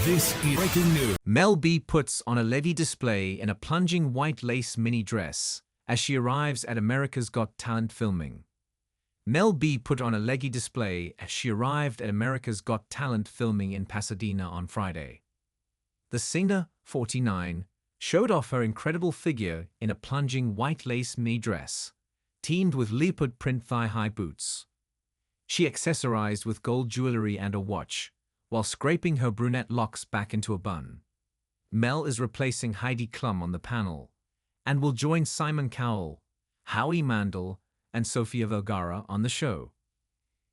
This is breaking news. Mel B puts on a leggy display in a plunging white lace mini dress as she arrives at America's Got Talent filming. Mel B put on a leggy display as she arrived at America's Got Talent filming in Pasadena on Friday. The singer, 49, showed off her incredible figure in a plunging white lace mini dress, teamed with leopard print thigh-high boots. She accessorized with gold jewellery and a watch, while scraping her brunette locks back into a bun. Mel is replacing Heidi Klum on the panel, and will join Simon Cowell, Howie Mandel, and Sofia Vergara on the show.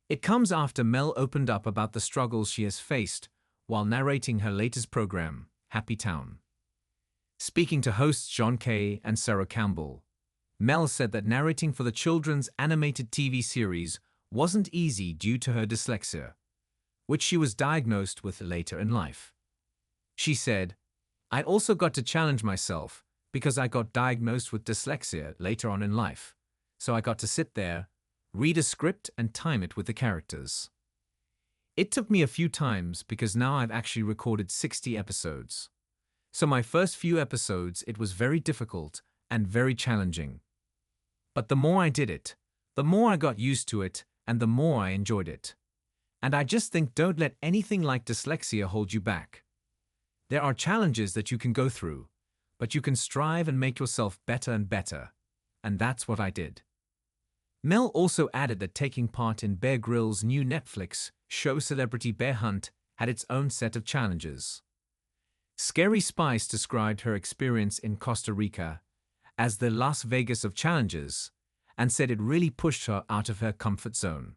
It comes after Mel opened up about the struggles she has faced while narrating her latest program, Happy Town. Speaking to hosts John Kay and Sarah Campbell, Mel said that narrating for the children's animated TV series wasn't easy due to her dyslexia, which she was diagnosed with later in life. She said, "I also got to challenge myself because I got diagnosed with dyslexia later on in life, so I got to sit there, read a script and time it with the characters. It took me a few times because now I've actually recorded 60 episodes. So my first few episodes it was very difficult and very challenging. But the more I did it, the more I got used to it and the more I enjoyed it. And I just think don't let anything like dyslexia hold you back. There are challenges that you can go through, but you can strive and make yourself better and better. And that's what I did." Mel also added that taking part in Bear Grylls' new Netflix show Celebrity Bear Hunt had its own set of challenges. Scary Spice described her experience in Costa Rica as the Las Vegas of challenges and said it really pushed her out of her comfort zone.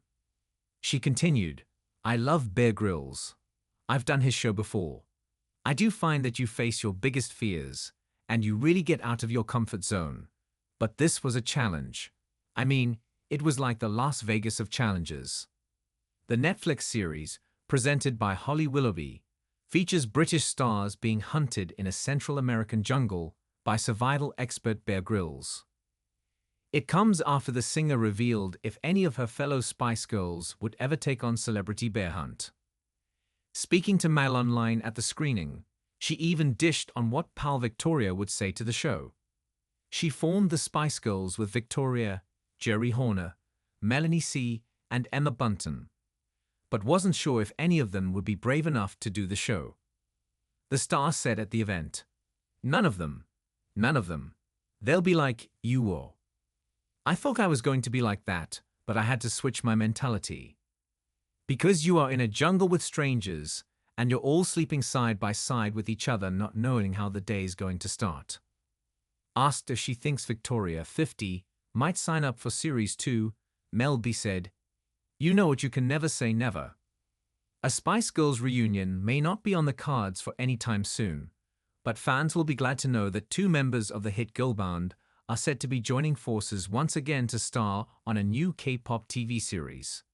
She continued, "I love Bear Grylls. I've done his show before. I do find that you face your biggest fears, and you really get out of your comfort zone. But this was a challenge. I mean, it was like the Las Vegas of challenges." The Netflix series, presented by Holly Willoughby, features British stars being hunted in a Central American jungle by survival expert Bear Grylls. It comes after the singer revealed if any of her fellow Spice Girls would ever take on Celebrity Bear Hunt. Speaking to Mail Online at the screening, she even dished on what pal Victoria would say to the show. She formed the Spice Girls with Victoria, Jerry Horner, Melanie C., and Emma Bunton, but wasn't sure if any of them would be brave enough to do the show. The star said at the event, None of them. They'll be like you were. I thought I was going to be like that, but I had to switch my mentality. Because you are in a jungle with strangers, and you're all sleeping side by side with each other not knowing how the day is going to start." Asked if she thinks Victoria, 50, might sign up for Series 2, Mel B said, "You know what, you can never say never." A Spice Girls reunion may not be on the cards for any time soon, but fans will be glad to know that two members of the hit girl band are said to be joining forces once again to star on a new K-pop TV series.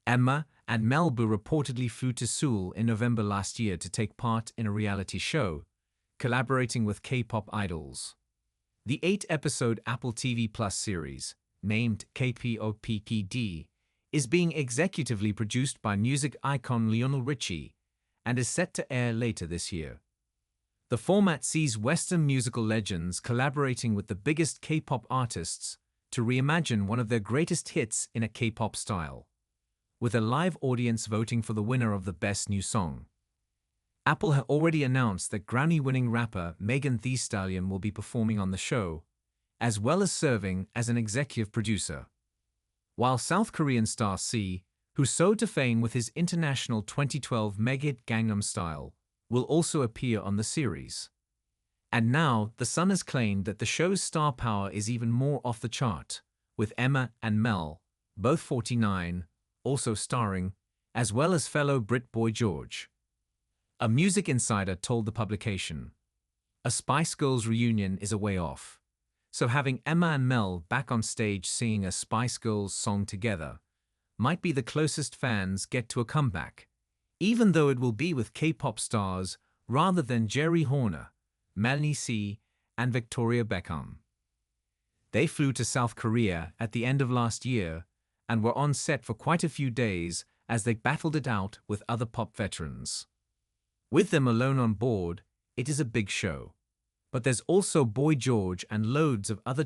Emma and Mel B reportedly flew to Seoul in November last year to take part in a reality show, collaborating with K-pop idols. The 8-episode Apple TV Plus series, named KPOPPD, is being executively produced by music icon Lionel Richie and is set to air later this year. The format sees Western musical legends collaborating with the biggest K-pop artists to reimagine one of their greatest hits in a K-pop style, with a live audience voting for the winner of the Best New Song. Apple had already announced that Grammy-winning rapper Megan Thee Stallion will be performing on the show, as well as serving as an executive producer. While South Korean star C, who soared to fame with his international 2012 mega-hit Gangnam Style, will also appear on the series. And now, The Sun has claimed that the show's star power is even more off the chart, with Emma and Mel, both 49, also starring, as well as fellow Brit Boy George. A music insider told the publication, "A Spice Girls reunion is a way off, so having Emma and Mel back on stage singing a Spice Girls song together might be the closest fans get to a comeback, even though it will be with K-pop stars rather than Jerry Horner, Melanie C., and Victoria Beckham." They flew to South Korea at the end of last year and were on set for quite a few days as they battled it out with other pop veterans. With them alone on board, it is a big show. But there's also Boy George and loads of other